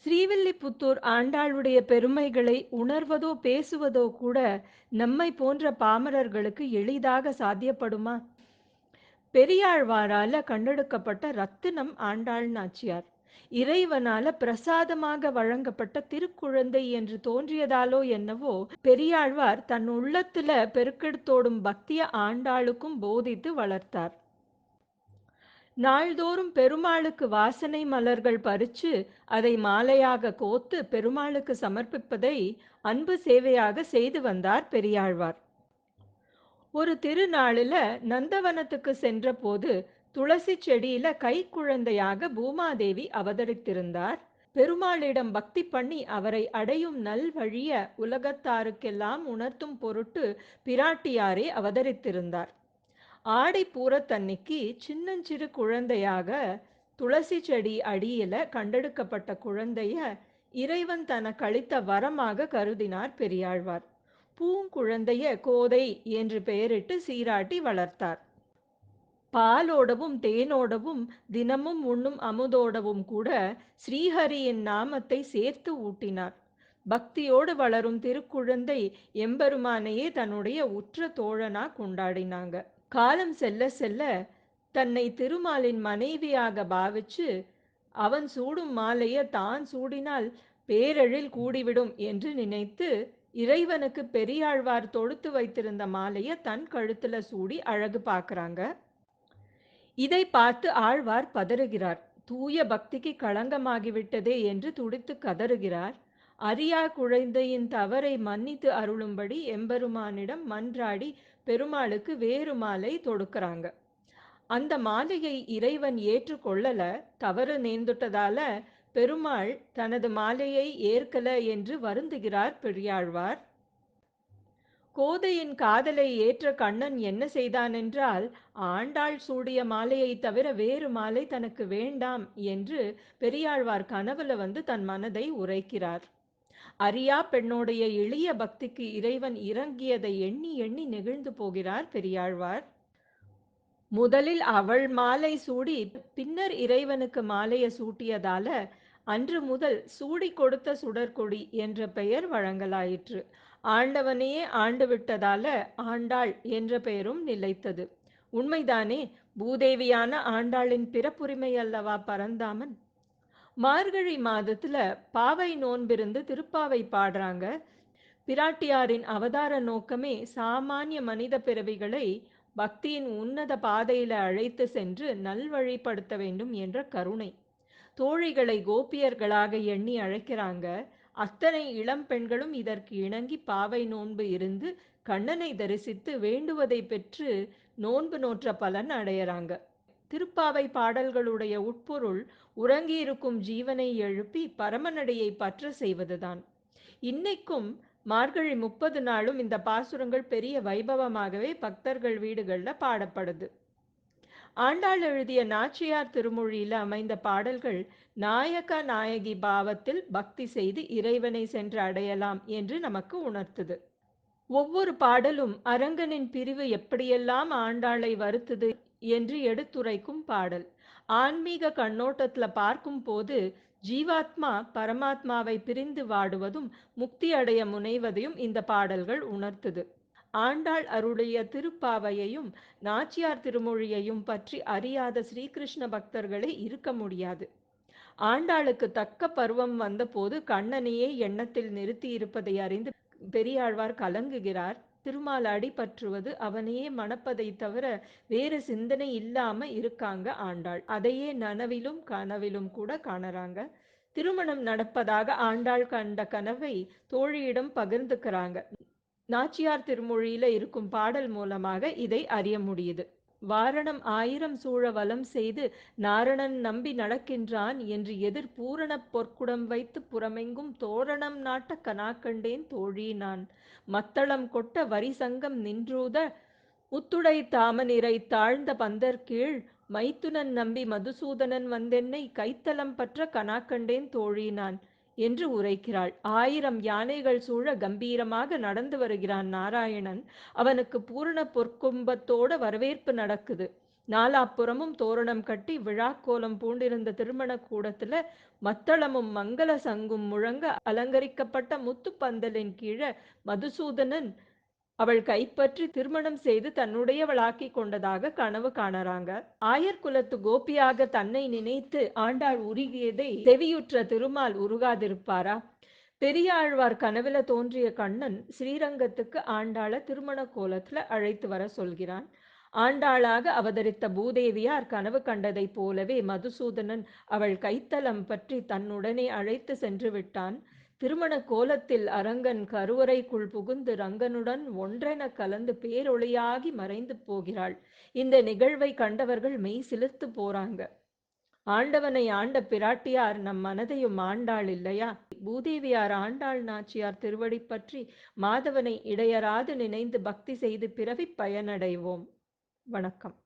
ஸ்ரீவில்லிபுத்தூர் ஆண்டாளுடைய பெருமைகளை உணர்வதோ பேசுவதோ கூட நம்மை போன்ற பாமரர்களுக்கு எளிதாக சாத்தியப்படுமா? பெரியாழ்வாரால கண்டெடுக்கப்பட்ட ரத்தினம் ஆண்டாள் நாச்சியார். இறைவனால பிரசாதமாக வழங்கப்பட்ட திருக்குழந்தை என்று தோன்றியதாலோ என்னவோ, பெரியாழ்வார் தன் உள்ளத்துல பெருக்கெடுத்தோடும் பக்திய ஆண்டாளுக்கும் போதித்து வளர்த்தார். நாள்தோறும் பெருமாளுக்கு வாசனை மலர்கள் பறிச்சு அதை மாலையாக கோத்து பெருமாளுக்கு சமர்ப்பிப்பதை அன்பு சேவையாக செய்து வந்தார் பெரியாழ்வார். ஒரு திருநாளில நந்தவனத்துக்கு சென்றபோது துளசி செடியில கைக்குழந்தையாக பூமாதேவி அவதரித்திருந்தார். பெருமாளிடம் பக்தி பண்ணி அவரை அடையும் நல்வழிய உலகத்தாருக்கெல்லாம் உணர்த்தும் பொருட்டு பிராட்டியாரே அவதரித்திருந்தார். ஆடி பூரத்தன்னைக்கு சின்னஞ்சிறு குழந்தையாக துளசி செடி அடியில கண்டெடுக்கப்பட்ட குழந்தைய இறைவன் தனக்கு அளித்த வரமாக கருதினார் பெரியாழ்வார். பூங்குழந்தைய கோதை என்று பெயரிட்டு சீராட்டி வளர்த்தார். பாலோடவும் தேனோடவும் தினமும் உண்ணும் அமுதோடவும் கூட ஸ்ரீஹரியின் நாமத்தை சேர்த்து ஊட்டினார். பக்தியோடு வளரும் திருக்குழந்தை எம்பெருமானையே தன்னுடைய உற்ற தோழனா கொண்டாடினாங்க. காலம் செல்ல செல்ல தன்னை திருமாலின் மனைவியாக பாவிச்சு அவன் சூடும் மாலையை தான் சூடினால் பேரெழில் கூடிவிடும் என்று நினைத்து இறைவனுக்கு பெரியாழ்வார் தொடுத்து வைத்திருந்த மாலையை தன் கழுத்துல சூடி அழகு பார்க்கறாங்க. இதை பார்த்து ஆழ்வார் பதறுகிறார். தூய பக்திக்கு களங்கமாகிவிட்டதே என்று துடித்து கதறுகிறார். அறியா குழந்தையின் தவறை மன்னித்து அருளும்படி எம்பெருமானிடம் மன்றாடி பெருமாளுக்கு வேறு மாலை தொடுக்கிறாங்க. அந்த மாலையை இறைவன் ஏற்றுக்கொள்ளல, தவறு நேர்ந்துட்டதால பெருமாள் தனது மாலையை ஏற்கல என்று வருந்துகிறார் பெரியாழ்வார். கோதையின் காதலை ஏற்ற கண்ணன் என்ன செய்தான் என்றால், ஆண்டாள் சூடிய மாலையை தவிர வேறு மாலை தனக்கு வேண்டாம் என்று பெரியாழ்வார் கனவுல வந்து தன் மனதை உரைக்கிறார். அறியா பெண்ணுடைய எளிய பக்திக்கு இறைவன் இறங்கியதை எண்ணி எண்ணி நெகிழ்ந்து போகிறார் பெரியாழ்வார். முதலில் அவள் மாலை சூடி பின்னர் இறைவனுக்கு மாலையை சூட்டியதால அன்று முதல் சூடி கொடுத்த சுடற்கொடி என்ற பெயர் வழங்கலாயிற்று. ஆண்டவனையே ஆண்டு விட்டதால ஆண்டாள் என்ற பெயரும் நிலைத்தது. உண்மைதானே? பூதேவியான ஆண்டாளின் பிறப்புரிமை அல்லவா பரந்தாமன். மார்கழி மாதத்துல பாவை நோன்பிருந்து திருப்பாவை பாடுறாங்க. பிராட்டியாரின் அவதார நோக்கமே சாமானிய மனித பிறவிகளை பக்தியின் உன்னத பாதையில அழைத்து சென்று நல்வழிப்படுத்த வேண்டும் என்ற கருணை. தோழிகளை கோபியர்களாக எண்ணி அழைக்கிறாங்க. அத்தனை இளம் பெண்களும் இதற்கு இணங்கி பாவை நோன்பு இருந்து கண்ணனை தரிசித்து வேண்டுவதை பெற்று நோன்பு நோற்ற பலன் அடையறாங்க. திருப்பாவை பாடல்களுடைய உட்பொருள் உறங்கியிருக்கும் ஜீவனை எழுப்பி பரமனடியை பற்ற செய்வதுதான். இன்னைக்கும் மார்கழி 30 நாளும் இந்த பாசுரங்கள் பெரிய வைபவமாகவே பக்தர்கள் வீடுகள்ல பாடப்படுது. ஆண்டாள் எழுதிய நாச்சியார் திருமொழியில அமைந்த பாடல்கள் நாயக நாயகி பாவத்தில் பக்தி செய்து இறைவனை சென்று அடையலாம் என்று நமக்கு உணர்த்துது. ஒவ்வொரு பாடலும் அரங்கனின் பிரிவு எப்படியெல்லாம் ஆண்டாளை வருத்துது என்று எடுத்துரைக்கும் பாடல். ஆன்மீக கண்ணோட்டத்துல பார்க்கும் போது ஜீவாத்மா பரமாத்மாவை பிரிந்து வாடுவதும் முக்தி அடைய முனைவதையும் இந்த பாடல்கள் உணர்த்துது. ஆண்டாள் அருளிய திருப்பாவையையும் நாச்சியார் திருமொழியையும் பற்றி அறியாத ஸ்ரீகிருஷ்ண பக்தர்களே இருக்க முடியாது. ஆண்டாளுக்கு தக்க பருவம் வந்தபோது கண்ணனையே எண்ணத்தில் நிறுத்தி இருப்பதை அறிந்து பெரியாழ்வார் கலங்குகிறார். திருமால் அடிபற்றுவது அவனையே மணப்பதை தவிர வேறு சிந்தனை இல்லாம இருக்காங்க ஆண்டாள். அதையே நனவிலும் கனவிலும் கூட காணறாங்க. திருமணம் நடப்பதாக ஆண்டாள் கண்ட கனவை தோழியிடம் பகிர்ந்துக்கிறாங்க. நாச்சியார் திருமொழியில இருக்கும் பாடல் மூலமாக இதை அறிய முடியுது. வாரணம் 1000 சூழ வலம் செய்து நாரணன் நம்பி நடக்கின்றான் என்று எதிர் பூரணப் பொற்குடம் வைத்து புறமெங்கும் தோரணம் நாட்ட கனாக்கண்டேன் தோழி நான் மத்தளம் கொட்ட வரிசங்கம் நின்றூத முத்துடை தாமனிரை தாழ்ந்த பந்தர் கீழ் மைத்துனன் நம்பி மதுசூதனன் வந்தென்னை கைத்தலம் பற்ற கனாக்கண்டேன் தோழி நான் என்று உரைக்கிறாள். 1000 யானைகள் சூழ கம்பீரமாக நடந்து வருகிறான் நாராயணன். அவனுக்கு பூரண பொற்கும்பத்தோட வரவேற்பு நடக்குது. நாலாப்புறமும் தோரணம் கட்டி விழாக்கோலம் பூண்டிருந்த திருமண கூடத்துல மத்தளமும் மங்கள சங்கும் முழங்க அலங்கரிக்கப்பட்ட முத்து பந்தலின் கீழே மதுசூதனன் அவள் கைப்பற்றி திருமணம் செய்து தன்னுடையவளாக்கி கொண்டதாக கனவு காணறாங்க. ஆயர் குலத்து கோபியாக தன்னை நினைத்து ஆண்டாள் உருகியதை செவியுற்ற திருமால் உருகாதிருப்பாரா? பெரியாழ்வார் கனவுல தோன்றிய கண்ணன் ஸ்ரீரங்கத்துக்கு ஆண்டாள திருமண கோலத்துல அழைத்து வர சொல்கிறான். ஆண்டாளாக அவதரித்த பூதேவியார் கனவு கண்டதைப் போலவே மதுசூதனன் அவள் கைத்தலம் பற்றி தன்னுடனே அழைத்து சென்று விட்டான். திருமண கோலத்தில் அரங்கன் கருவறைக்குள் புகுந்து ரங்கனுடன் ஒன்றென கலந்து பேரொளியாகி மறைந்து போகிறாள். இந்த நிகழ்வை கண்டவர்கள் மெய் சிலிர்த்து போறாங்க. ஆண்டவனை ஆண்ட பிராட்டியார் நம் மனதையும் ஆண்டாள் இல்லையா? பூதேவியார் ஆண்டாள் நாச்சியார் திருவடி பற்றி மாதவனை இடையராது நினைந்து பக்தி செய்து பிறவி பயனடைவோம். வணக்கம்.